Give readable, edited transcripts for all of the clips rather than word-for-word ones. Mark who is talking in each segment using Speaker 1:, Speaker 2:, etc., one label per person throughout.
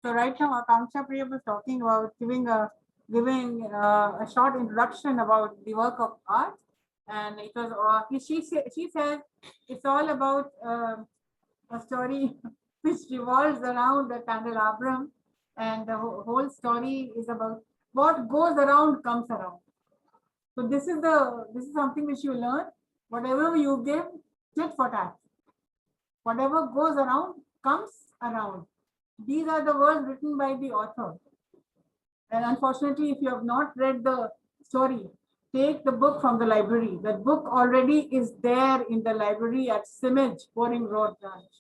Speaker 1: So right now, Akanksha Priya was talking about giving a short introduction about the work of art, and it was she said it's all about a story which revolves around the candelabrum, and the whole story is about what goes around comes around. So this is something which you learn. Whatever you give, tit for tat. Whatever goes around comes around. These are the words written by the author. And unfortunately, if you have not read the story, take the book from the library. That book already is there in the library at CIMAGE, Boring Road branch.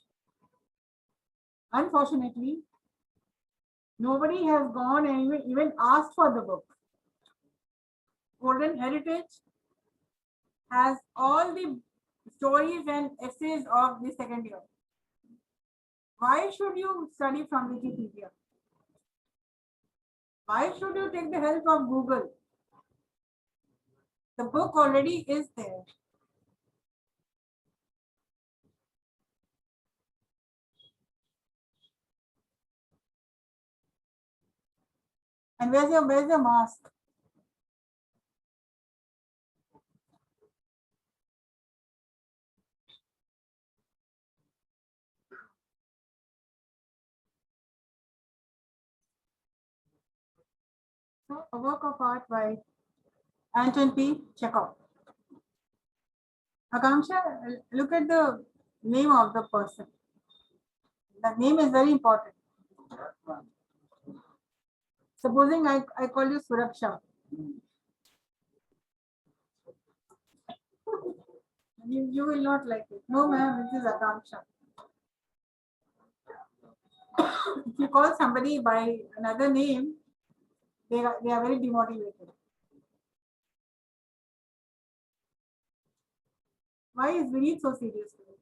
Speaker 1: Unfortunately, nobody has gone and even asked for the book. Golden Heritage has all the stories and essays of the second year. Why should you study from Wikipedia? Why should you take the help of Google? The book already is there. And where's your mask? So, a work of art by Anton P. Chekhov. Akanksha, look at the name of the person. The name is very important. Supposing I call you Suraksha. You will not like it. No, ma'am, this is Akanksha. If you call somebody by another name, they are very demotivated. Why is Vineet so serious today?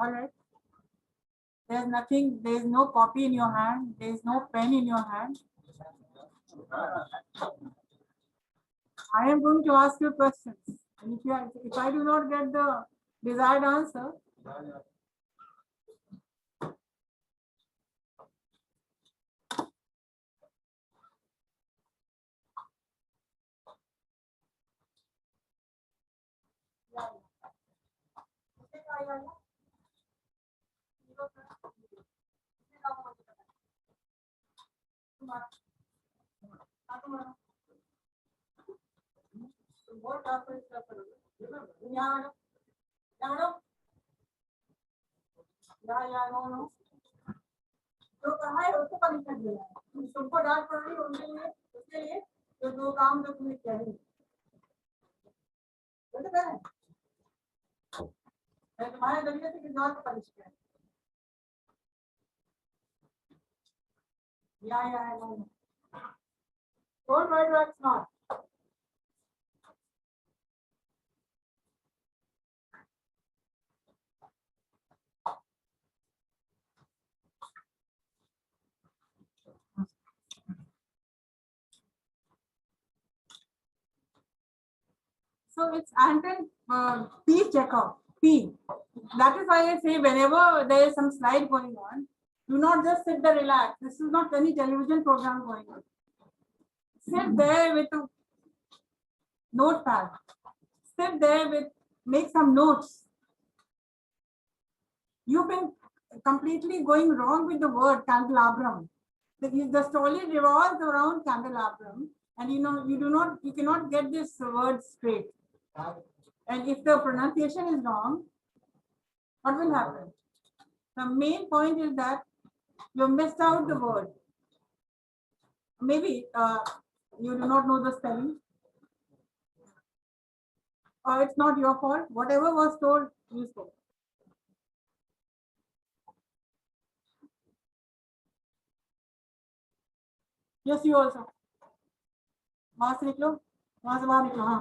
Speaker 1: All right. There's nothing, there's no copy in your hand, there's no pen in your hand. I am going to ask you questions. And if I do not get the desired answer, no. तो कहा है उसको punishment देना है तुमको डांट पड़ रही है उसके लिए जो दो काम जो तुमने किया है तुम्हारे जरिए से किसी और को पनिश किया no. Don't write that smart. So it's Anton P. Chekhov. P. That is why I say whenever there is some slide going on, do not just sit there relax. This is not any television program going on. Sit there with a notepad. Sit there with, make some notes. You've been completely going wrong with the word candelabrum. The story revolves around candelabrum, and you cannot get this word straight. And if the pronunciation is wrong, what will happen? The main point is that you missed out the word. Maybe you do not know the spelling, or it's not your fault. Whatever was told, you spoke. Yes, you also. वहां से निकलो, वहां से बाहर निकलो. हाँ,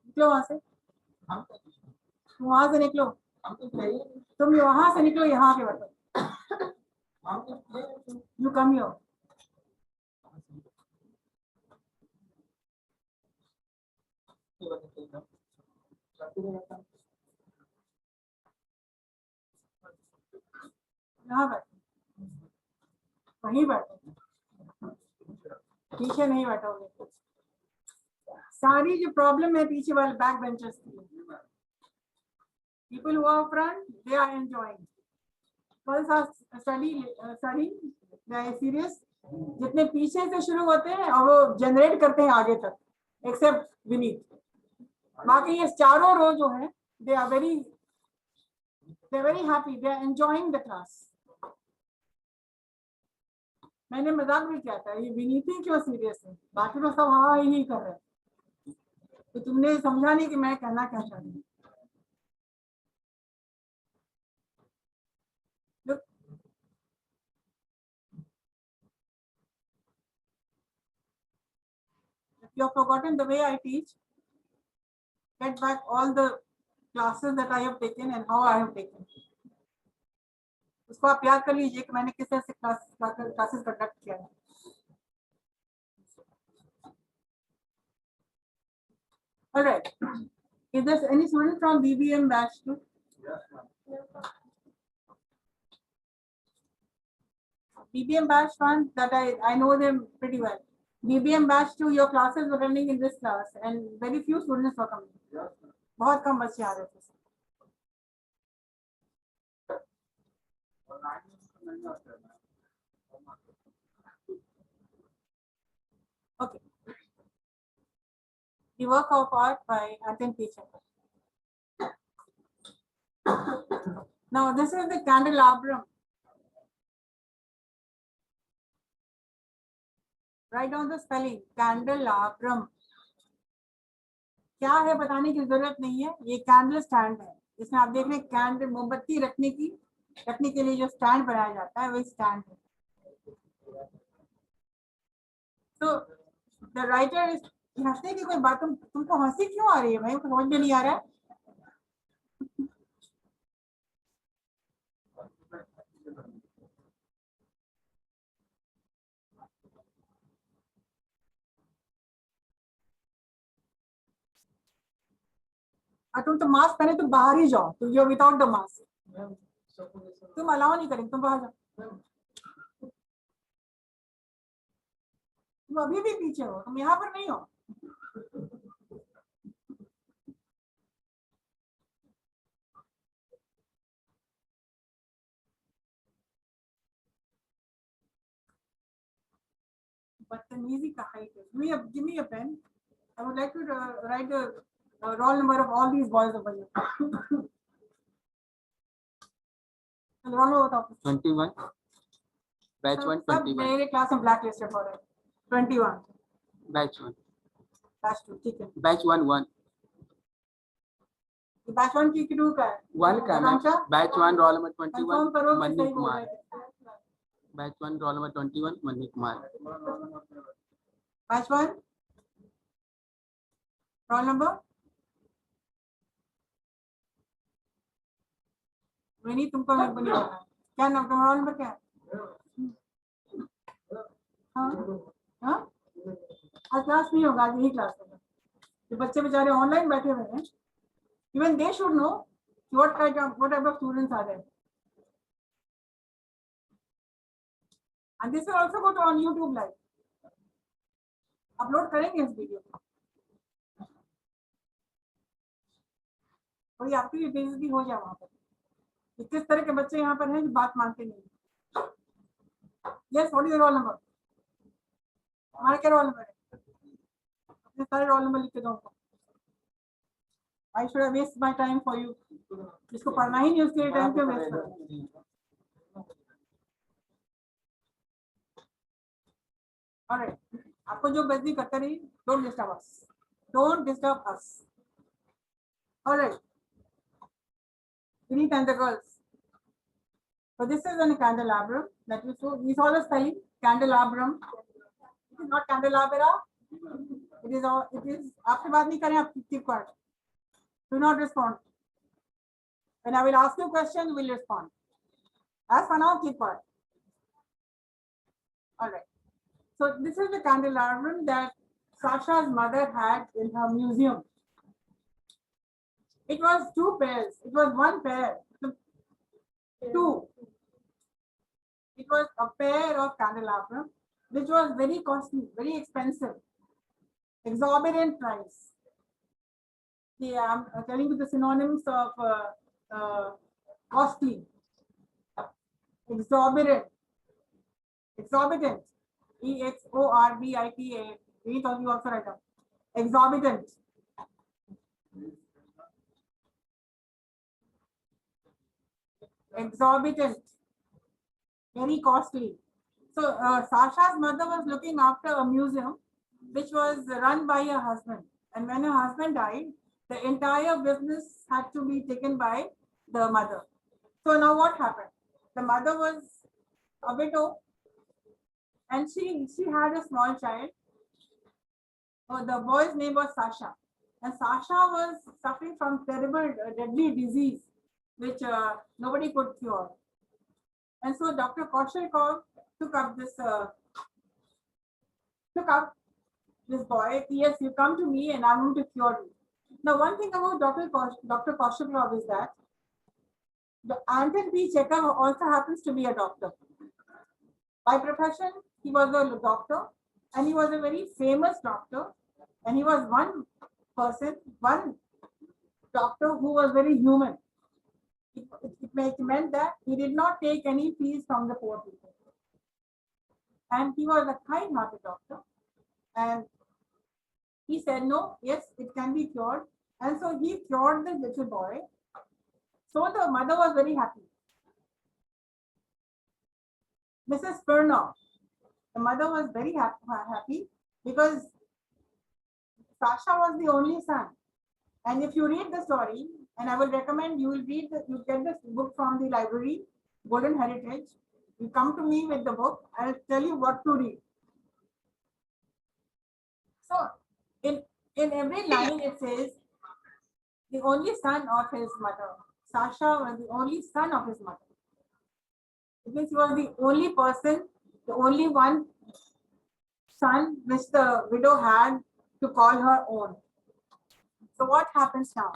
Speaker 1: निकलो वहां से. वहां से निकलो. तुम वहां से निकलो, यहाँ के बैठो. You come here. यहाँ बैठो, वहीं बैठो, पीछे नहीं बैठोगे। सारी जो प्रॉब्लम है पीछे वाले बैक बेंचर्स की। People who are front, they are enjoying. Girls are studying, they are serious. जितने पीछे से शुरू होते हैं और वो जनरेट करते हैं आगे तक, एक्सेप्ट विनीत। बाकी ये चारों रो जो है, they are very happy, they are enjoying the class. मैंने मजाक भी किया था, ये विनीत ही क्यों सीरियस है, बाकी तो सब हाँ ही कर रहे हैं। तो तुमने समझा नहीं कि मैं कहना क्या चाह रही हूँ। Look, if you have forgotten the way I teach, get back all the classes that I have taken and how I have taken. उसको आप याद कर लीजिए कि मैंने किस तरह से क्लासेस कंडक्ट किया है। All right. Is there any student from BBM batch 2? Yes. BBM batch 1, that I know them pretty well. BBM batch 2, your classes were running in this class and very few students were coming. Yes. बहुत कम बच्चे आ रहे थे। Okay. The work of art by Anton Teacher. Now this is the candelabrum. Write down the spelling, candelabrum. क्या है बताने की जरूरत नहीं है, ये कैंडल स्टैंड है। इसमें आप देख रहे हैं कैंडल मोमबत्ती रखने के लिए जो स्टैंड बनाया जाता है वही स्टैंड है। तो द राइटर इज, हंसने की कोई बात, तुमको हंसी क्यों आ रही है भाई, समझ में नहीं आ रहा है। तुम तो मास्क पहने तो बाहर ही जाओ, तो यू विदाउट द मास्क, तुम अलाउ नहीं करेंगे, तुम बाहर जाओ। तुम अभी भी पीछे हो, तुम यहाँ पर नहीं हो। बदतमीजी का है। Give me a pen. I would like to write the roll number of all these boys over here. Roll number बताओ।
Speaker 2: 21 बैच 1 21
Speaker 1: मेरे क्लास में ब्लैक लिस्टेड हो रहा है। 21
Speaker 2: बैच 1
Speaker 1: बैच 2 ठीक है।
Speaker 2: बैच 1
Speaker 1: बैच 1 की कितने का है?
Speaker 2: 1 का ma'am. Batch 1 roll number 21
Speaker 1: confirm करो कि
Speaker 2: मनी
Speaker 1: सही बोल
Speaker 2: कुमार।
Speaker 1: रहे हैं।
Speaker 2: Batch 1 roll number 21 money Kumar.
Speaker 1: Batch 1 roll number नहीं, तुमको मैं नहीं पता क्या नाम, तुम्हारा रोल नंबर क्या है? हाँ हाँ आज क्लास नहीं होगा, आज यही क्लास होगा। जो बच्चे बेचारे ऑनलाइन बैठे हुए हैं, even they should know what type of students are there, and this will also go to on YouTube live, upload करेंगे इस वीडियो को। और आपकी भी बेइज्जती हो जाए वहां पर, किस तरह के बच्चे यहाँ पर हैं जो बात मानते नहीं। Yes, what is roll number? हमारा क्या रोल नंबर है? अपने सारे रोल नंबर लिख के दो। I should have waste my time for you. जिसको पढ़ना ही नहीं उसके लिए टाइम क्यों वेस्ट करना? ऑलराइट, आपको जो बेइज्जती करते रही, don't disturb us, don't disturb us. Alright, Vinith and the girls. So this is a candelabrum that we saw. We saw the spelling candelabrum. It is not candelabra. It is all. It is. आपसे बात नहीं करें, आप keep quiet. Do not respond. When I will ask you question, you will respond. As for now, keep quiet. All right. So this is the candelabrum that Sasha's mother had in her museum. It was two pairs. It was one pair. Two. It was a pair of candelabrum, which was very costly, very expensive, exorbitant price. Yeah, I'm telling you the synonyms of costly, exorbitant, exorbitant, EXORBITA. We thought you also write up. Exorbitant. Exorbitant, very costly. So Sasha's mother was looking after a museum which was run by her husband. And when her husband died, the entire business had to be taken by the mother. So now what happened? The mother was a widow and she had a small child. The boy's name was Sasha. And Sasha was suffering from terrible, deadly disease, which nobody could cure. And so Dr. Kaushalkov took up this boy. Yes, you come to me and I'm going to cure you. Now, one thing about Dr. Kaushalkov is that the Anton P. Chekhov also happens to be a doctor. By profession, he was a doctor and he was a very famous doctor. And he was one doctor who was very human. It meant that he did not take any fees from the poor people. And he was a kind-hearted doctor. And he said, no, yes, it can be cured. And so he cured the little boy. So the mother was very happy. Mrs. Smirnov, the mother was very happy because Sasha was the only son. And if you read the story, and I will recommend you will read, you get this book from the library, Golden Heritage. You come to me with the book, I'll tell you what to read. So in every line it says, the only son of his mother. Sasha was the only son of his mother. It means he was the only person, the only one son which the widow had to call her own. So what happens now?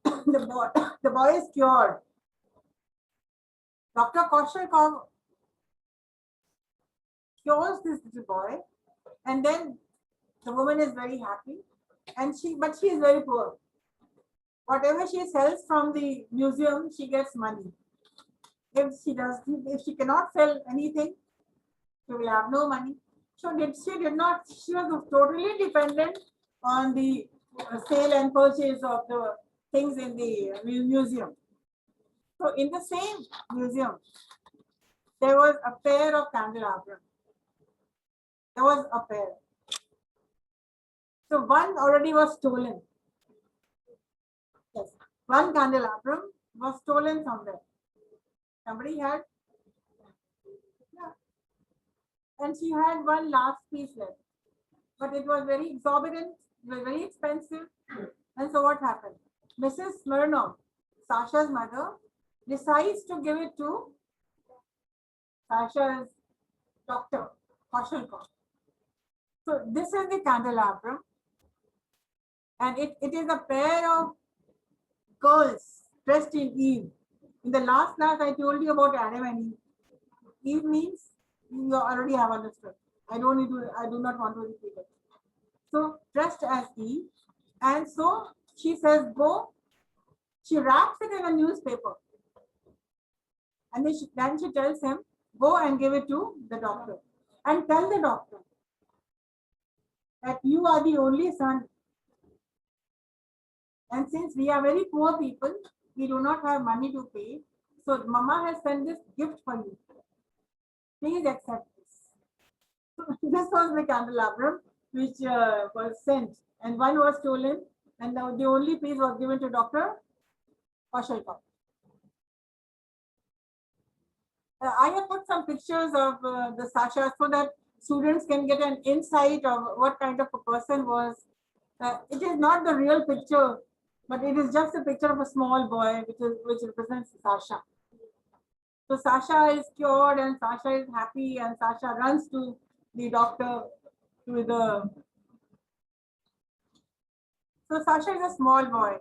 Speaker 1: the boy is cured. Dr. Kaushalkov cures this little boy, and then the woman is very happy, and but she is very poor. Whatever she sells from the museum, she gets money. If she cannot sell anything, she will have no money. So she was totally dependent on the sale and purchase of the things in the museum. So in the same museum, there was a pair of candelabra. There was a pair. So one already was stolen. Yes, one candelabrum was stolen somewhere. Somebody had, yeah. And she had one last piece left. But it was very exorbitant, it was very expensive. And so what happened? Mrs. Smirnov, Sasha's mother, decides to give it to Sasha's doctor, Kaushalkov. So this is the candelabrum. And it is a pair of girls dressed in Eve. In the last class, I told you about Adam and Eve. Eve means you already have understood. I do not want to repeat it. So dressed as Eve, and so she says, go. She wraps it in a newspaper, and then she tells him, go and give it to the doctor, and tell the doctor that you are the only son. And since we are very poor people, we do not have money to pay. So Mama has sent this gift for you. Please accept this. This was the candelabrum which was sent, and one was stolen, and the only piece was given to Dr. Kaushalkov. I have put some pictures of the Sasha so that students can get an insight of what kind of a person was. It is not the real picture, but it is just a picture of a small boy which represents Sasha. So Sasha is cured and Sasha is happy, and Sasha runs to the doctor So Sasha is a small boy.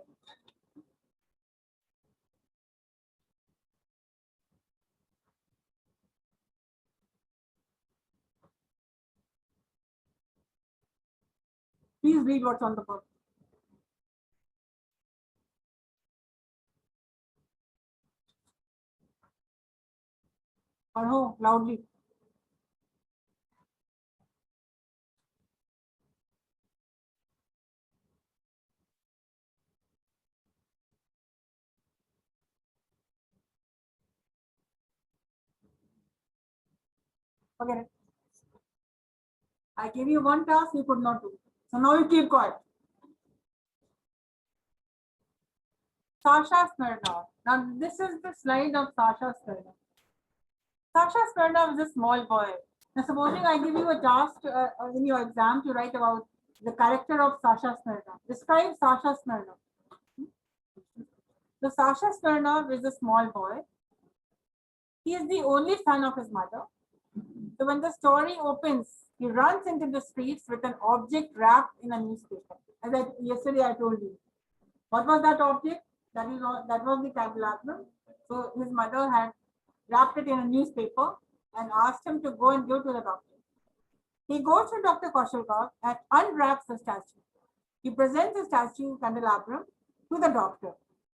Speaker 1: Please read what's on the book. Pardho loudly. Forget it. I gave you one task you could not do. So now you keep quiet. Sasha Smirnov. Now this is the slide of Sasha Smirnov. Sasha Smirnov is a small boy. Now supposing I give you a task in your exam to write about the character of Sasha Smirnov. Describe Sasha Smirnov. So Sasha Smirnov is a small boy. He is the only son of his mother. So when the story opens, he runs into the streets with an object wrapped in a newspaper. As yesterday I told you. What was that object? That was the candelabrum. So his mother had wrapped it in a newspaper and asked him to go and give to the doctor. He goes to Dr. Kaushalkar and unwraps the statue. He presents the statue candelabrum to the doctor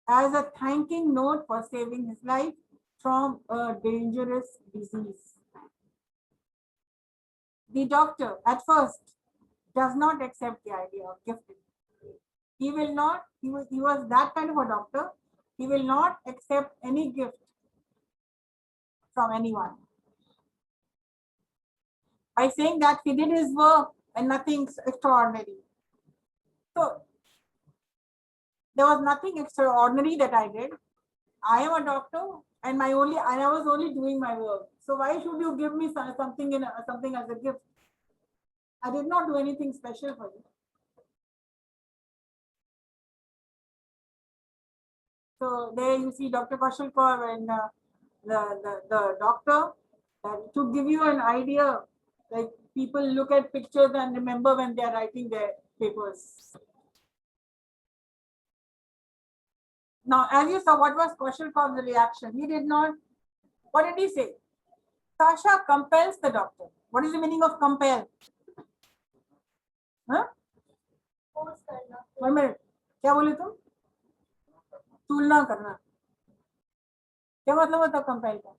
Speaker 1: as a thanking note for saving his life from a dangerous disease. The doctor at first does not accept the idea of gifting. He will not, he was that kind of a doctor. He will not accept any gift from anyone. By saying that he did his work and nothing extraordinary. So there was nothing extraordinary that I did. I am a doctor and I was only doing my work. So why should you give me something as a gift? I did not do anything special for you. So there you see Dr. Kaushalkar and the doctor to give you an idea, like people look at pictures and remember when they are writing their papers. Now, as you saw, what was Kaushalkar's reaction? He did not, what did he say? Sasha compels the doctor. What is the meaning of compel? Huh? 1 minute. क्या बोले तुम? तुलना करना. क्या मतलब होता compel का?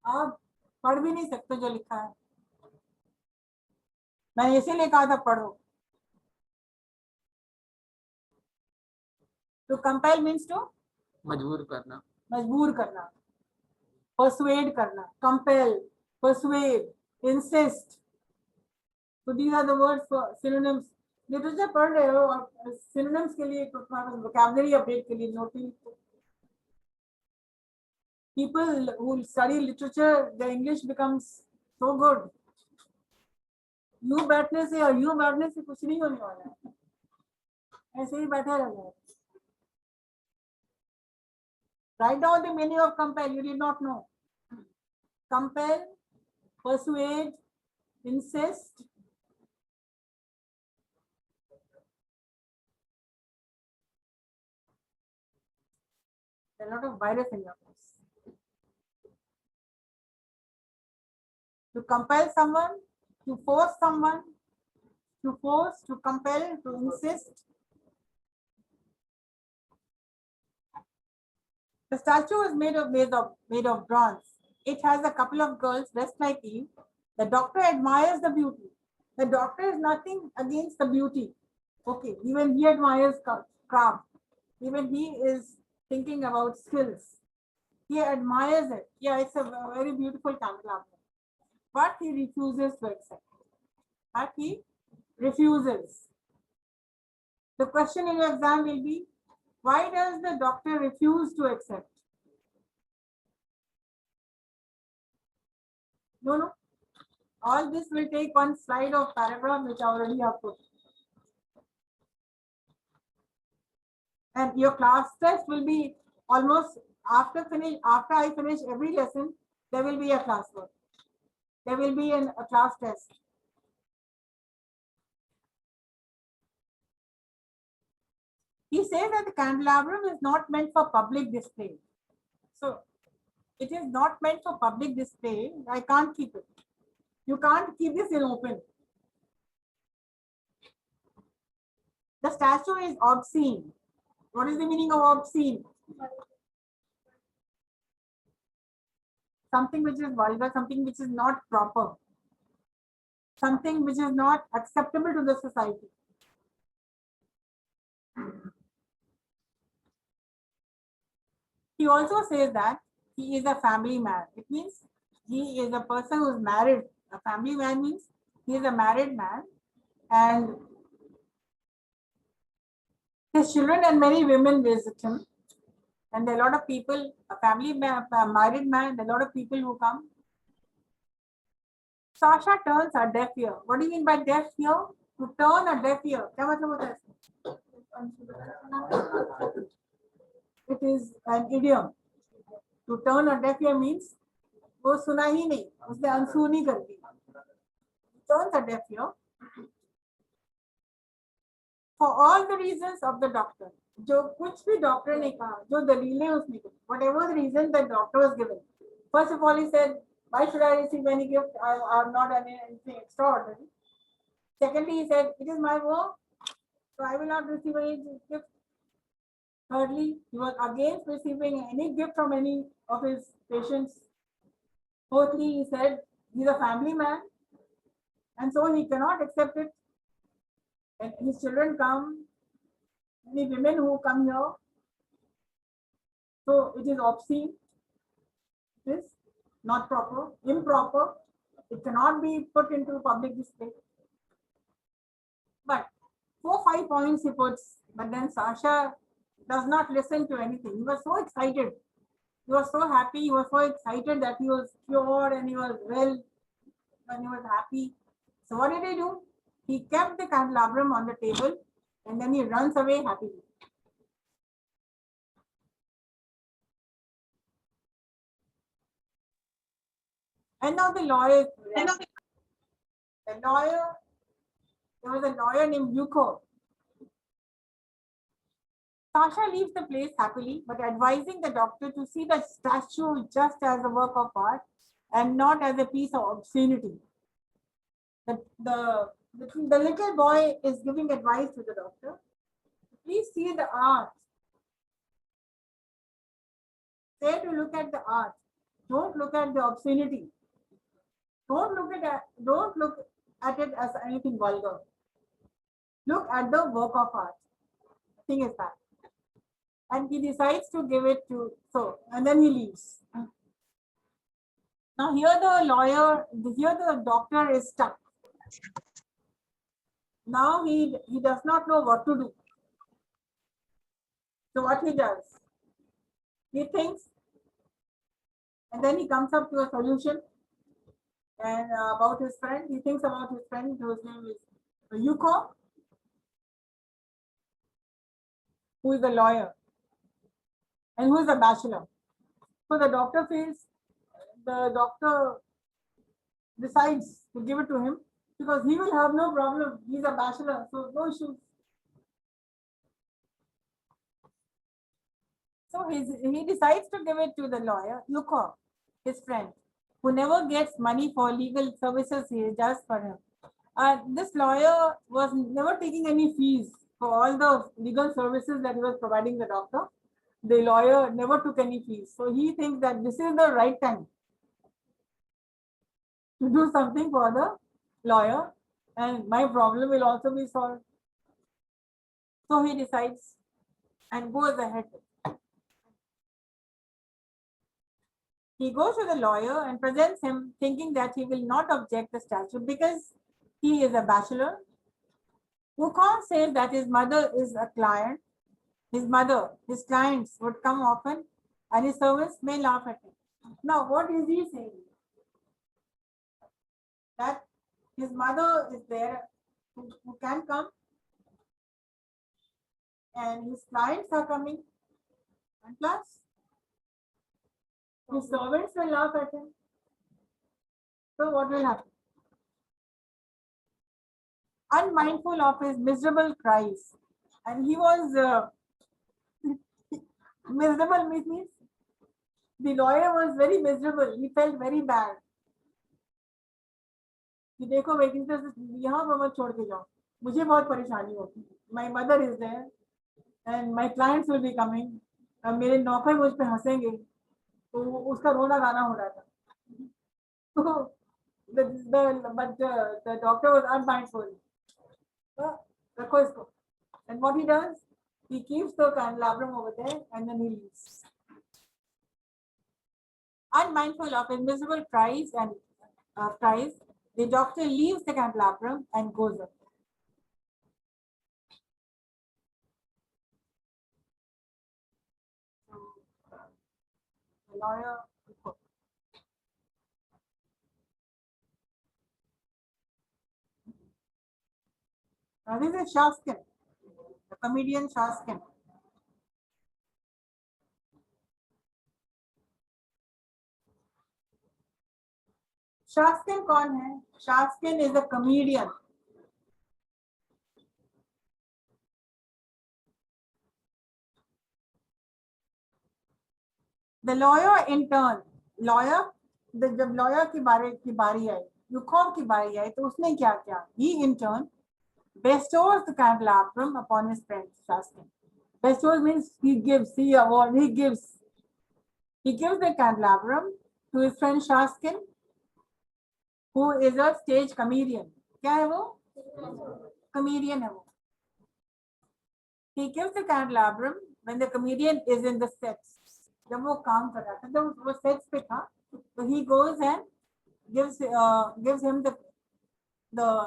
Speaker 1: आप पढ़ भी नहीं सकते जो लिखा है. मैंने इसीलिए कहा था पढ़ो. तो कंपेल मीन्स टू
Speaker 2: मजबूर करना.
Speaker 1: मजबूर करना. Persuade करना. Compel, persuade, insist. So these are the words for synonyms. Literature पढ़ रहे हो और synonyms के लिए vocabulary update के लिए noting. People who study literature, their English becomes so good. यूं बैठने से और यूं बैठने से कुछ नहीं होने वाला है. ऐसे ही बैठे रहना. Write down the meaning of compel. You did not know. Compel, persuade, insist. There are a lot of virus in your place. To compel someone, to force someone, to force, to compel, to insist. The statue is made of bronze. It has a couple of girls dressed like Eve. The doctor admires the beauty. The doctor is nothing against the beauty. Okay, even he admires craft. Even he is thinking about skills. He admires it. Yeah, it's a very beautiful candelabrum. But he refuses to accept. But he refuses. The question in your exam will be, why does the doctor refuse to accept? No. All this will take one slide of paragraph which I already have put. And your class test will be almost after I finish every lesson, there will be a class work. There will be a class test. He says that the candelabrum is not meant for public display. So it is not meant for public display. I can't keep it. You can't keep this in open. The statue is obscene. What is the meaning of obscene? Something which is vulgar, something which is not proper, something which is not acceptable to the society. He also says that he is a family man. It means he is a person who is married. A family man means he is a married man, and his children and many women visit him. And there are a lot of people, a family man, a married man, there are a lot of people who come. Sasha turns a deaf ear. What do you mean by deaf ear? To turn a deaf ear. क्या मतलब होता है? It is an idiom. To turn a deaf ear means वो सुना ही नहीं, उसने अनसुनी कर दी. Turns a deaf ear for all the reasons of the doctor. जो कुछ भी डॉक्टर ने कहा, जो दलीलें उसने दी, whatever the reason the doctor was given. First of all, he said, why should I receive any gift? I have not done anything extraordinary. Secondly, he said, it is my work, so I will not receive any gift. Thirdly, he was against receiving any gift from any of his patients. Fourthly, he said, he's a family man, and so he cannot accept it. And his children come, many women who come here, so it is obscene, it is not proper, improper, it cannot be put into public display. But 4-5 points he puts, but then Sasha does not listen to anything. He was so excited, he was so happy, he was so excited that he was cured and he was well and he was happy. So what did he do? He kept the candelabrum on the table and then he runs away happily. And now the lawyer, there was a lawyer named Yuko. Sasha leaves the place happily, but advising the doctor to see the statue just as a work of art and not as a piece of obscenity. The little boy is giving advice to the doctor. Please see the art. Say to look at the art. Don't look at the obscenity. Don't look at it as anything vulgar. Look at the work of art. The thing is that. And he decides to give it to, and then he leaves. Now here the doctor is stuck. Now he does not know what to do. So what he does? He thinks, and then he comes up to a solution. And about his friend, he thinks about his friend whose name is Yuko, who is a lawyer and who is a bachelor. So the doctor decides to give it to him because he will have no problem. He's a bachelor, so no issues. So he decides to give it to the lawyer, Yuko, his friend, who never gets money for legal services he does for him. This lawyer was never taking any fees for all the legal services that he was providing the doctor. The lawyer never took any fees. So he thinks that this is the right time to do something for the lawyer and my problem will also be solved. So he decides and goes ahead. He goes to the lawyer and presents him thinking that he will not object the statue because he is a bachelor. Wukong says that his mother is a client. His clients would come often and his servants may laugh at him. Now, what is he saying? That his mother is there who can come and his clients are coming and plus his servants will laugh at him. So what will happen? Unmindful of his miserable cries, and he was miserable means the lawyer was very miserable. He felt very bad. कि देखो vacancy यहाँ पर मत छोड़ के जाओ. मुझे बहुत परेशानी होती, my mother is there and my clients will be coming, मेरे नौकर मुझ पे हंसेंगे, तो उसका रोना गाना हो रहा था. तो the doctor was unmindful. रखो इसको. And what he does, he keeps the candelabrum over there and then he leaves. Unmindful of invisible price and price, the doctor leaves the candelabrum and goes up. The lawyer. Now this is Shaskin, the comedian Shaskin. Shaskin कौन है? Shaskin is a comedian. The lawyer in turn, lawyer, जब lawyer की बारी आई, युखोव की बारी आई, तो उसने क्या किया? He in turn bestows the candelabrum upon his friend Shaskin. Bestows means he gives, he award, he gives the candelabrum to his friend Shaskin, who is a stage comedian. क्या है वो? Comedian है वो. He gives the candelabrum when the comedian is in the sets. जब वो काम कर रहा था, जब वो sets पे था, so he goes and gives him the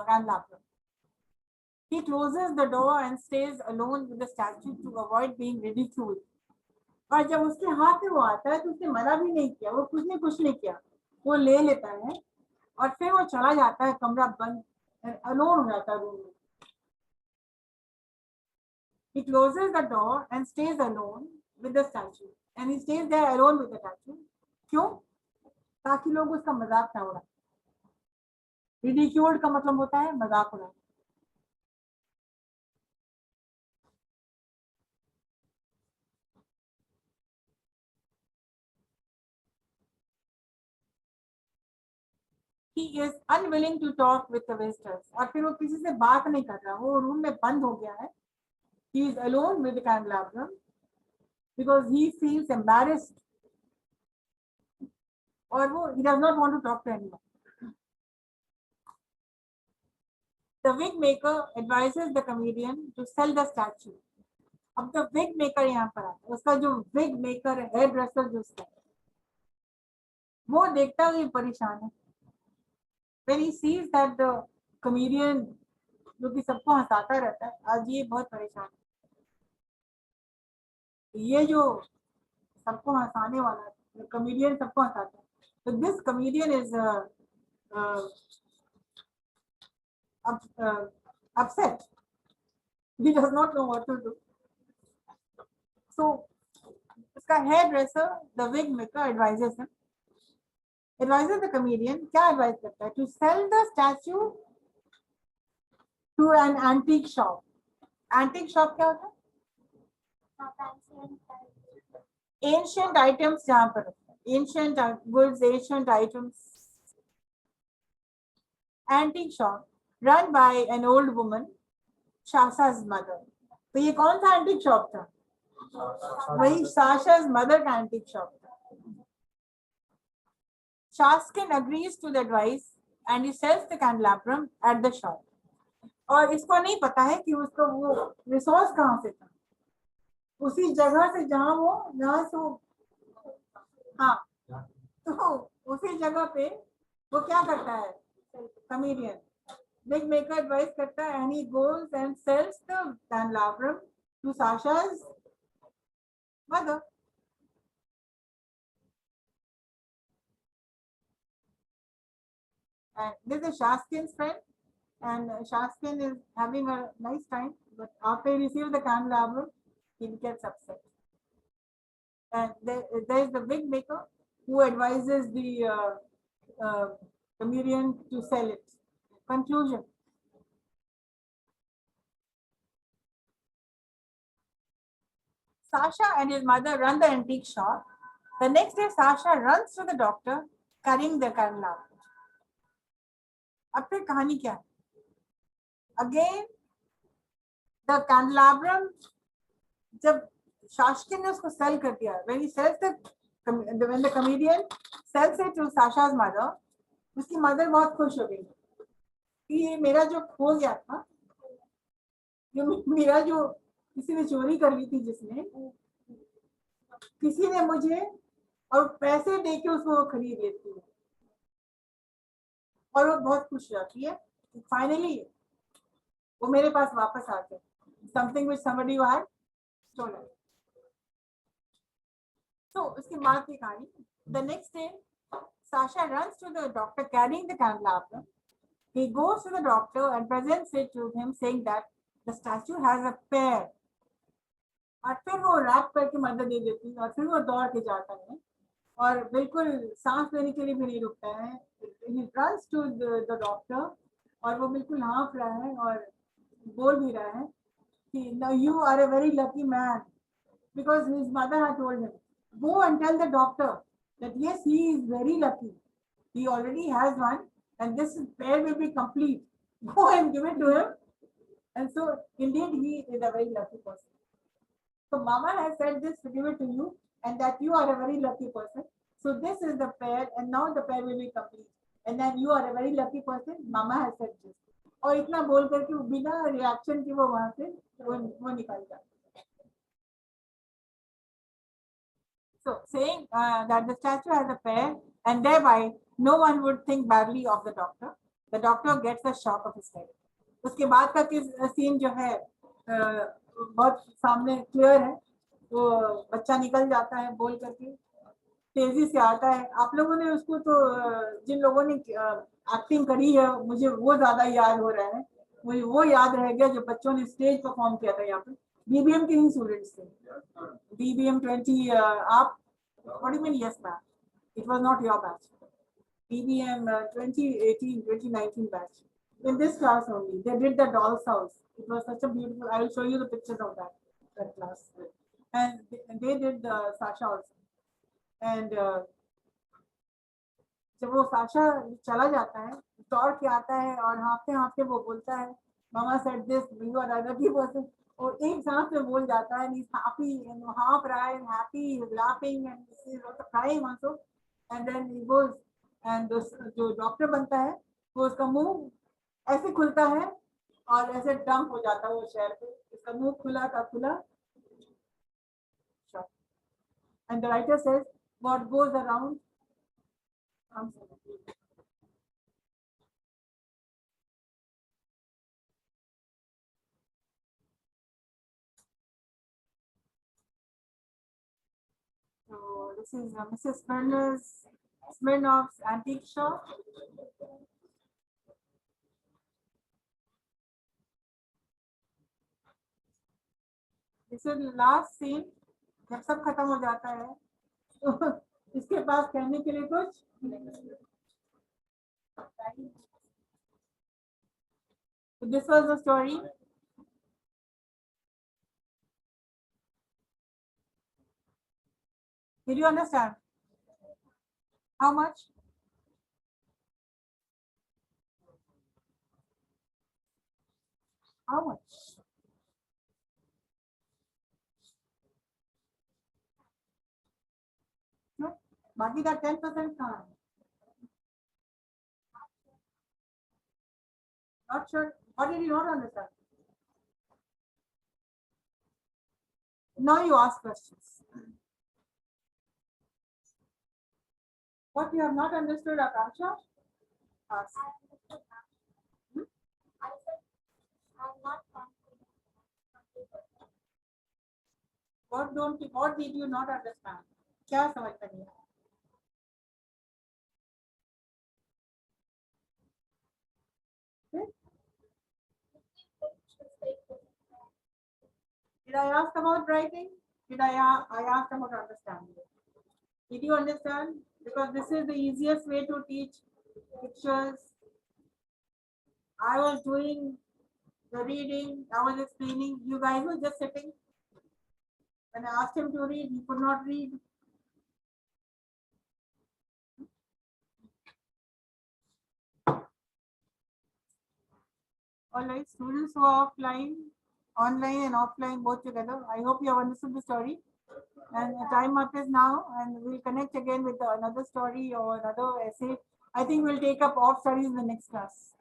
Speaker 1: candelabrum. He closes the door and stays alone with the statue to avoid being ridiculed. और जब उसके हाथ में वो आता है तो उसने मना भी नहीं किया, वो कुछ नहीं किया, वो ले लेता है और फिर वो चला जाता है, कमरा बंद, अलोन हो जाता है रूम में. He closes the door and stays alone with the statue, and he stays there alone with the statue. क्यों? ताकि लोग उसका मजाक ना उड़ाएं. Ridiculed का मतलब होता है मजाक उड़ाना. He is unwilling to talk with the visitors. और फिर वो किसी से बात नहीं कर रहा, वो रूम में बंद हो गया है. He is alone with the candelabrum because he feels embarrassed, और वो he does not want to talk to anyone. The wig maker advises the comedian to sell the statue. अब तो wig maker यहाँ पर आता है, उसका जो wig maker है, hair dresser जो उसका, वो देखता हुआ परेशान है. When he sees that the comedian जो कि सबको हंसाता रहता है, आज ये बहुत परेशान है. ये जो सबको हंसाने वाला है, comedian सबको हंसाता है. So this comedian is upset. He does not know what to do. So उसका hairdresser, the wig maker, advises the comedian. क्या advice करता है? To sell the statue to an antique shop. Antique shop क्या होता है? Ancient items जहाँ पर ancient goods, ancient items. Antique shop run by an old woman, Shasha's mother. तो ये कौन सा antique shop था? वही Shasha's mother का antique shop था. Shaskin agrees to the advice and he sells the candelabrum at the shop. और इसको नहीं पता है कि उसको वो रिसोर्स कहाँ से था, उसी जगह से जहाँ से वो, हाँ, तो उसी जगह पे वो क्या करता है, कमेडियन wig maker advice करता है, and he goes and sells the candelabrum to Sasha's mother. And this is Shaskin's friend, and Shaskin is having a nice time, but after he receives the candelabrum, he gets upset. And there is the wig maker who advises the comedian to sell it. Conclusion. Sasha and his mother run the antique shop. The next day, Sasha runs to the doctor carrying the candelabrum. अब फिर कहानी क्या है? Again, the candelabrum, जब शासकी ने उसको cell कर दिया, when he sells when the comedian sells it to Sasha's mother, उसकी मदर बहुत खुश हो गई कि ये मेरा जो खो गया था, ये मेरा जो किसी ने चोरी कर ली थी, जिसने किसी ने मुझे और पैसे दे के उसको खरीद लेती है, और वो बहुत खुश रहती है। फाइनली वो मेरे पास वापस आते, something which somebody had stolen. So उसके बाद की कहानी, the next day Sasha runs to the doctor carrying the candelabrum. He goes to the doctor and presents it to him, saying that the statue has a pear. और फिर वो rap करके मदद दे देती है, और फिर वो दौड़ के जाता है और बिल्कुल सांस लेने के लिए भी नहीं रुकता है। He runs to the doctor, और वो बिल्कुल हाँफ रहा है और बोल भी रहा है कि now you are a very lucky man, because his mother had told him, go and tell the doctor that yes, he is very lucky, he already has one and this pair will be complete, go and give it to him. And so indeed he is a very lucky person. So mama has said this to give it to you, and that you are a very lucky person. So this is the pair, and now the pair will be complete, and then you are a very lucky person, mama has said this. और इतना बोल करके बिना reaction की वो वहां से वो निकल जाता। So saying that the statue has a pair, and thereby no one would think badly of the doctor. The doctor gets a shock of his head. उसके बाद का सीन जो है बहुत सामने क्लियर है। वो बच्चा निकल जाता है बोल करके, तेजी से आता है। आप लोगों ने उसको तो जिन लोगों ने एक्टिंग करी है, मुझे वो ज्यादा याद हो रहा है। मुझे वो याद रह गया जो बच्चों ने स्टेज परफॉर्म किया था यहाँ पे, बीबीएम के ही स्टूडेंट्स थे। BBM 20 आप what do you mean? Yes ma'am, it was not your batch. BBM 2018 2019 batch, in this class only they did the doll's house. It was such a beautiful, I will show you the pictures of that class, and they did the Sasha also. And जब वो Sasha चला जाता है, दौड़ के आता है और हाँफते हाँफते वो बोलता है, मामा said this, you are a lucky person, और एक सांस में बोल जाता है, he's happy and हाँफ रहा है, happy, he's laughing and he's also crying also, and then he goes and जो डॉक्टर बनता है वो उसका मुंह ऐसे खुलता है और ऐसे डंप हो जाता है वो शहर पे, उसका मुंह खुला का खुला। And the writer says what goes around comes around. So this is Mrs. Smirnoff's antique shop. This is the last scene. जब सब खत्म हो जाता है तो इसके पास कहने के लिए कुछ। So this was the story. Did you understand? How much? How much? No, बाकी का 10% कहाँ है? Not sure. What did you not understand? Now you ask questions. What you have not understood, Akansha? Ask.
Speaker 3: I said I'm not confident.
Speaker 1: What did you not understand? क्या समझ में नहीं आया? Did I ask about writing? Did I asked about understanding? Did you understand? Because this is the easiest way to teach pictures. I was doing the reading, I was explaining, you guys were just sitting. When I asked him to read, he could not read. All right, students who are offline, online and offline both together. I hope you have understood the story. And the time up is now, and we'll connect again with another story or another essay. I think we'll take up off studies in the next class.